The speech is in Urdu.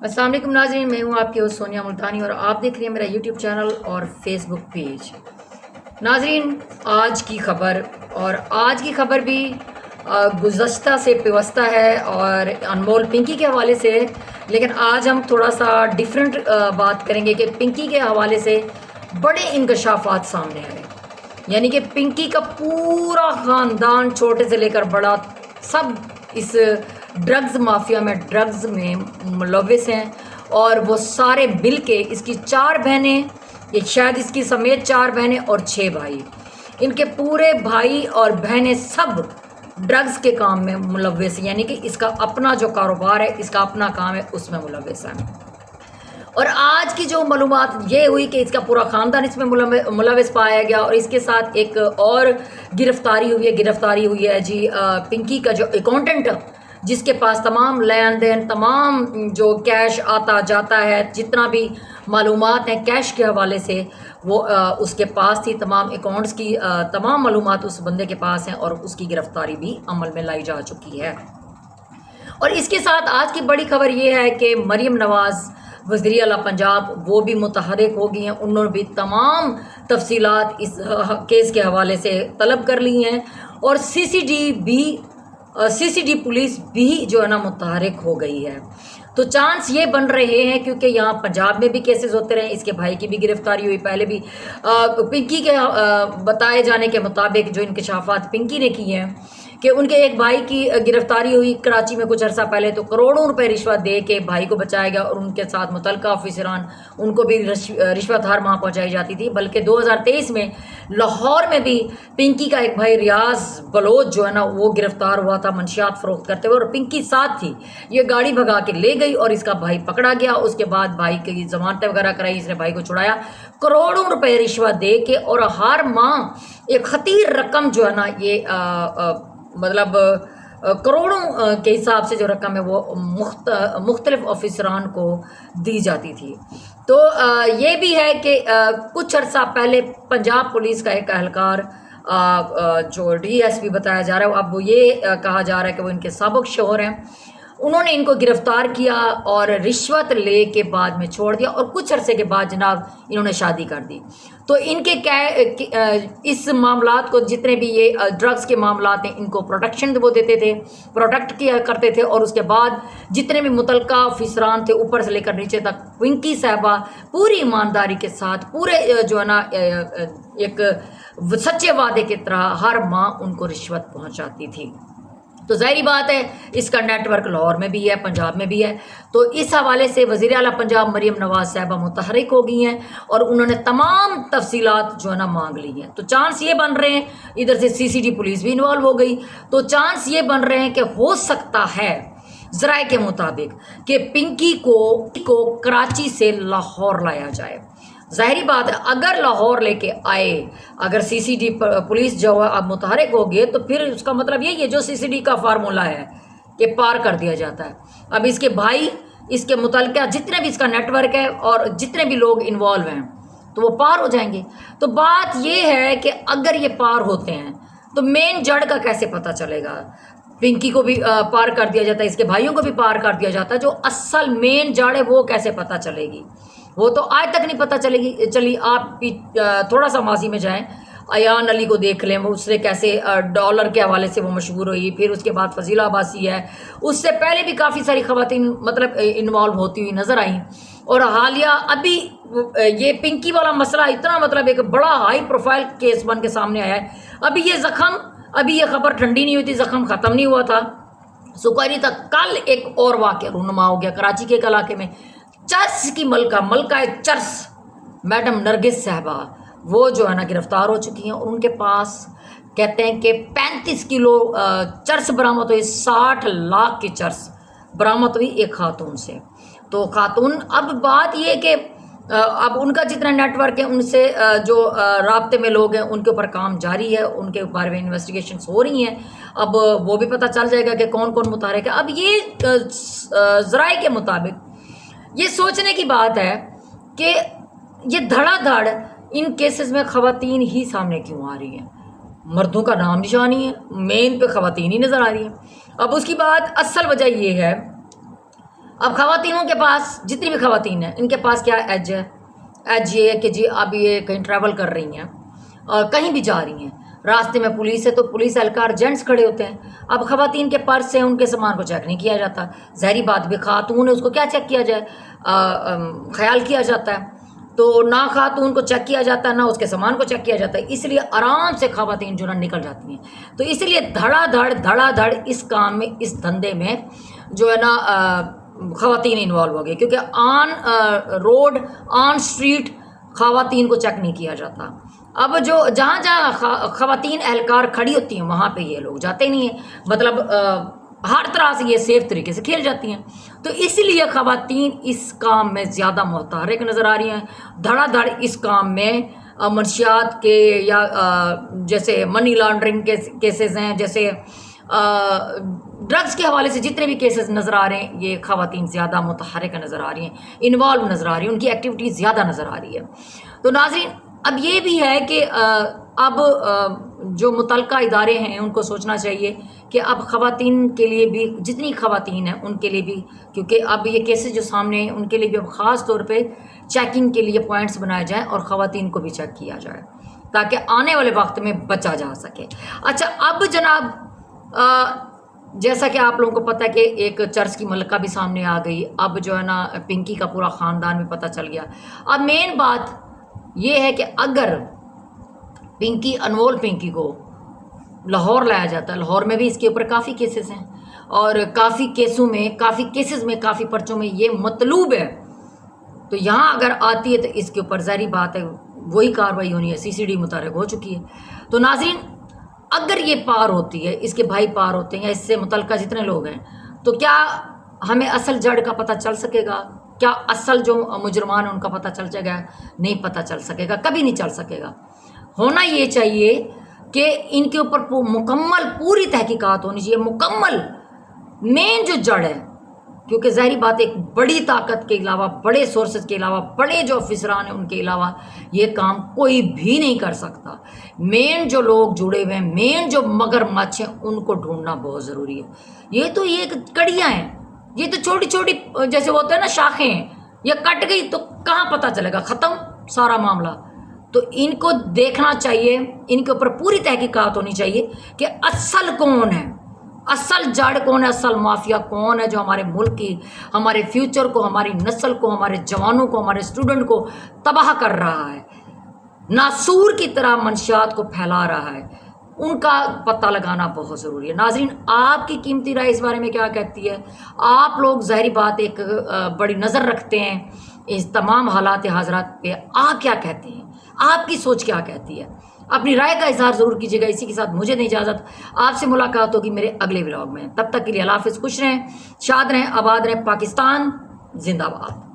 السلام علیکم ناظرین، میں ہوں آپ کی ہوسٹ سونیا ملتانی اور آپ دیکھ رہے ہیں میرا یوٹیوب چینل اور فیس بک پیج۔ ناظرین، آج کی خبر بھی گزشتہ سے پیوستہ ہے اور انمول پنکی کے حوالے سے، لیکن آج ہم تھوڑا سا ڈیفرنٹ بات کریں گے کہ پنکی کے حوالے سے بڑے انکشافات سامنے آئے، یعنی کہ پنکی کا پورا خاندان چھوٹے سے لے کر بڑا سب اس ڈرگز مافیا میں ڈرگز میں ملوث ہیں، اور وہ سارے مل کے اس کی 4 بہنیں، یہ شاید اس کی سمیت 4 بہنیں اور 6 بھائی، ان کے پورے بھائی اور بہنیں سب ڈرگز کے کام میں ملوث ہیں، یعنی کہ اس کا اپنا جو کاروبار ہے، اس کا اپنا کام ہے، اس میں ملوث ہیں۔ اور آج کی جو معلومات یہ ہوئی کہ اس کا پورا خاندان اس میں ملوث پایا گیا، اور اس کے ساتھ ایک اور گرفتاری ہوئی ہے جی پنکی کا جو اکاؤنٹنٹ، جس کے پاس تمام لین دین، تمام جو کیش آتا جاتا ہے، جتنا بھی معلومات ہیں کیش کے حوالے سے، وہ اس کے پاس تھی، تمام اکاؤنٹس کی تمام معلومات اس بندے کے پاس ہیں، اور اس کی گرفتاری بھی عمل میں لائی جا چکی ہے۔ اور اس کے ساتھ آج کی بڑی خبر یہ ہے کہ مریم نواز وزیر اعلیٰ پنجاب وہ بھی متحرک ہو گئی ہیں، انہوں نے بھی تمام تفصیلات اس کیس کے حوالے سے طلب کر لی ہیں، اور سی سی ڈی پولیس بھی جو ہے نا متحرک ہو گئی ہے۔ تو چانس یہ بن رہے ہیں، کیونکہ یہاں پنجاب میں بھی کیسز ہوتے رہے، اس کے بھائی کی بھی گرفتاری ہوئی، پہلے بھی پنکی کے بتائے جانے کے مطابق جو انکشافات پنکی نے کی ہیں کہ ان کے ایک بھائی کی گرفتاری ہوئی کراچی میں کچھ عرصہ پہلے، تو کروڑوں روپے رشوت دے کے بھائی کو بچایا گیا، اور ان کے ساتھ متعلقہ آفیسران ان کو بھی رشوت ہر ماہ پہنچائی جاتی تھی۔ بلکہ 2023 میں لاہور میں بھی پنکی کا ایک بھائی ریاض بلوچ جو ہے نا وہ گرفتار ہوا تھا منشیات فروخت کرتے ہوئے، اور پنکی ساتھ تھی، یہ گاڑی بھگا کے لے گئی اور اس کا بھائی پکڑا گیا۔ اس کے بعد بھائی کی ضمانتیں وغیرہ کرائی، اس نے بھائی کو چھڑایا کروڑوں روپے رشوت دے کے، اور ہر ماہ ایک خطیر رقم جو ہے نا یہ مطلب کروڑوں کے حساب سے جو رقم ہے وہ مختلف آفیسران کو دی جاتی تھی۔ تو یہ بھی ہے کہ کچھ عرصہ پہلے پنجاب پولیس کا ایک اہلکار جو ڈی ایس پی بتایا جا رہا ہے، اب وہ یہ کہا جا رہا ہے کہ وہ ان کے سابق شوہر ہیں، انہوں نے ان کو گرفتار کیا اور رشوت لے کے بعد میں چھوڑ دیا، اور کچھ عرصے کے بعد جناب انہوں نے شادی کر دی۔ تو ان کے اس معاملات کو، جتنے بھی یہ ڈرگز کے معاملات ہیں، ان کو پروٹیکشن وہ دیتے تھے، پروٹیکٹ کیا کرتے تھے، اور اس کے بعد جتنے بھی متعلقہ آفیسران تھے اوپر سے لے کر نیچے تک، پنکی صاحبہ پوری ایمانداری کے ساتھ، پورے جو ہے نا ایک سچے وعدے کی طرح ہر ماہ ان کو رشوت پہنچاتی تھی۔ تو ظاہری بات ہے اس کا نیٹ ورک لاہور میں بھی ہے، پنجاب میں بھی ہے۔ تو اس حوالے سے وزیر اعلیٰ پنجاب مریم نواز صاحبہ متحرک ہو گئی ہیں، اور انہوں نے تمام تفصیلات جو ہے نا مانگ لی ہیں۔ تو چانس یہ بن رہے ہیں، ادھر سے سی سی ڈی پولیس بھی انوالو ہو گئی، تو چانس یہ بن رہے ہیں کہ ہو سکتا ہے ذرائع کے مطابق کہ پنکی کو کراچی سے لاہور لایا جائے۔ ظاہری بات ہے اگر لاہور لے کے آئے، اگر سی سی ڈی پولیس جو ہے اب متحرک ہوگی، تو پھر اس کا مطلب یہی ہے جو سی سی ڈی کا فارمولہ ہے کہ پار کر دیا جاتا ہے۔ اب اس کے بھائی، اس کے متعلقہ جتنے بھی اس کا نیٹ ورک ہے اور جتنے بھی لوگ انوالو ہیں، تو وہ پار ہو جائیں گے۔ تو بات یہ ہے کہ اگر یہ پار ہوتے ہیں تو مین جڑ کا کیسے پتہ چلے گا؟ پنکی کو بھی پار کر دیا جاتا ہے، اس کے بھائیوں کو بھی پار کر دیا جاتا ہے، جو اصل مین جڑ ہے وہ کیسے پتہ چلے گی؟ وہ تو آج تک نہیں پتہ چلی۔ آپ تھوڑا سا ماضی میں جائیں، ایان علی کو دیکھ لیں، وہ اس سے کیسے ڈالر کے حوالے سے وہ مشہور ہوئی، پھر اس کے بعد فضیلہ عباسی ہے، اس سے پہلے بھی کافی ساری خواتین مطلب انوالو ہوتی ہوئی نظر آئیں، اور حالیہ ابھی یہ پنکی والا مسئلہ اتنا مطلب ایک بڑا ہائی پروفائل کیس بن کے سامنے آیا ہے۔ ابھی یہ خبر ٹھنڈی نہیں ہوئی تھی، زخم ختم نہیں ہوا تھا، سکاری تک کل ایک اور واقعہ رونما ہو گیا کراچی کے ایک علاقے میں۔ چرس کی ملکہ چرس میڈم نرگس صاحبہ وہ جو ہے نا گرفتار ہو چکی ہیں، اور ان کے پاس کہتے ہیں کہ 35 کلو چرس برآمد ہوئی، 60 لاکھ کی چرس برآمد ہوئی ایک خاتون سے۔ تو خاتون، اب بات یہ کہ اب ان کا جتنا نیٹ ورک ہے، ان سے جو رابطے میں لوگ ہیں ان کے اوپر کام جاری ہے، ان کے بارے میں انویسٹیگیشنز ہو رہی ہیں، اب وہ بھی پتہ چل جائے گا کہ کون کون متحرک ہے۔ اب یہ ذرائع کے مطابق یہ سوچنے کی بات ہے کہ یہ دھڑا دھڑ ان کیسز میں خواتین ہی سامنے کیوں آ رہی ہیں؟ مردوں کا نام نشان ہی ہے، مین پہ خواتین ہی نظر آ رہی ہیں۔ اب اس کی بات اصل وجہ یہ ہے اب خواتینوں کے پاس جتنی بھی خواتین ہیں ان کے پاس کیا ایج ہے؟ ایج یہ ہے کہ جی اب یہ کہیں ٹریول کر رہی ہیں اور کہیں بھی جا رہی ہیں، راستے میں پولیس ہے تو پولیس اہلکار جینٹس کھڑے ہوتے ہیں. اب خواتین کے پرس سے ان کے سامان کو چیک نہیں کیا جاتا، ظاہری بات بھی خاتون ہے اس کو کیا چیک کیا جائے، خیال کیا جاتا ہے. تو نہ خاتون کو چیک کیا جاتا ہے نہ اس کے سامان کو چیک کیا جاتا ہے، اس لیے آرام سے خواتین جو نا نکل جاتی ہیں. تو اس لیے دھڑا دھڑ اس کام میں، اس دھندے میں جو ہے نا خواتین انوالو ہو گئی، کیونکہ آن روڈ آن اسٹریٹ خواتین کو چیک نہیں کیا جاتا. اب جو جہاں خواتین اہلکار کھڑی ہوتی ہیں وہاں پہ یہ لوگ جاتے نہیں ہیں، مطلب ہر طرح سے یہ سیف طریقے سے کھیل جاتی ہیں. تو اس لیے خواتین اس کام میں زیادہ متحرک نظر آ رہی ہیں. دھڑا دھڑ اس کام میں منشیات کے یا جیسے منی لانڈرنگ کے کیسز ہیں، جیسے ڈرگس کے حوالے سے جتنے بھی کیسز نظر آ رہے ہیں یہ خواتین زیادہ متحرک نظر آ رہی ہیں، انوالو نظر آ رہی ہیں، ان کی ایکٹیویٹی زیادہ نظر آ رہی ہے. تو ناظرین اب یہ بھی ہے کہ اب جو متعلقہ ادارے ہیں ان کو سوچنا چاہیے کہ اب خواتین کے لیے بھی، جتنی خواتین ہیں ان کے لیے بھی، کیونکہ اب یہ کیسز جو سامنے ہیں ان کے لیے بھی اب خاص طور پہ چیکنگ کے لیے پوائنٹس بنائے جائیں اور خواتین کو بھی چیک کیا جائے تاکہ آنے والے وقت میں بچا جا سکے. اچھا اب جناب جیسا کہ آپ لوگوں کو پتہ ہے کہ ایک چرچ کی ملکہ بھی سامنے آ گئی، اب جو ہے نا پنکی کا پورا خاندان بھی پتہ چل گیا. اب مین بات یہ ہے کہ اگر پنکی، انمول پنکی کو لاہور لایا جاتا ہے، لاہور میں بھی اس کے اوپر کافی کیسز ہیں اور کافی کیسز میں کافی پرچوں میں یہ مطلوب ہے، تو یہاں اگر آتی ہے تو اس کے اوپر ظاہری بات ہے وہی کارروائی ہونی ہے، CCD متحرک ہو چکی ہے. تو ناظرین اگر یہ پار ہوتی ہے، اس کے بھائی پار ہوتے ہیں یا اس سے متعلقہ جتنے لوگ ہیں، تو کیا ہمیں اصل جڑ کا پتہ چل سکے گا؟ کیا اصل جو مجرمان ہیں ان کا پتہ چل جائے گا؟ نہیں پتہ چل سکے گا، کبھی نہیں چل سکے گا. ہونا یہ چاہیے کہ ان کے اوپر مکمل پوری تحقیقات ہونی چاہیے، مکمل مین جو جڑ ہے، کیونکہ ظاہری بات ایک بڑی طاقت کے علاوہ، بڑے سورسز کے علاوہ، بڑے جو افسران ہیں ان کے علاوہ یہ کام کوئی بھی نہیں کر سکتا. مین جو لوگ جڑے ہوئے ہیں، مین جو مگر مچھ ہیں، ان کو ڈھونڈنا بہت ضروری ہے. یہ کڑیاں ہیں، یہ تو چھوٹی چھوٹی جیسے ہوتا ہے نا شاخیں ہیں، یہ کٹ گئی تو کہاں پتہ چلے گا، ختم سارا معاملہ. تو ان کو دیکھنا چاہیے، ان کے اوپر پوری تحقیقات ہونی چاہیے کہ اصل کون ہے، اصل جڑ کون ہے، اصل مافیا کون ہے جو ہمارے ملک کی، ہمارے فیوچر کو، ہماری نسل کو، ہمارے جوانوں کو، ہمارے اسٹوڈنٹ کو تباہ کر رہا ہے، ناسور کی طرح منشیات کو پھیلا رہا ہے. ان کا پتہ لگانا بہت ضروری ہے. ناظرین آپ کی قیمتی رائے اس بارے میں کیا کہتی ہے؟ آپ لوگ ظاہری بات ایک بڑی نظر رکھتے ہیں اس تمام حالات حاضرات پہ، آپ کیا کہتے ہیں؟ آپ کی سوچ کیا کہتی ہے؟ اپنی رائے کا اظہار ضرور کیجیے گا. اسی کے ساتھ مجھے دیں اجازت، آپ سے ملاقات ہوگی میرے اگلے ولاگ میں. تب تک کے لیے اللہ حافظ، خوش رہیں، شاد رہیں، آباد رہیں. پاکستان زندہ باد.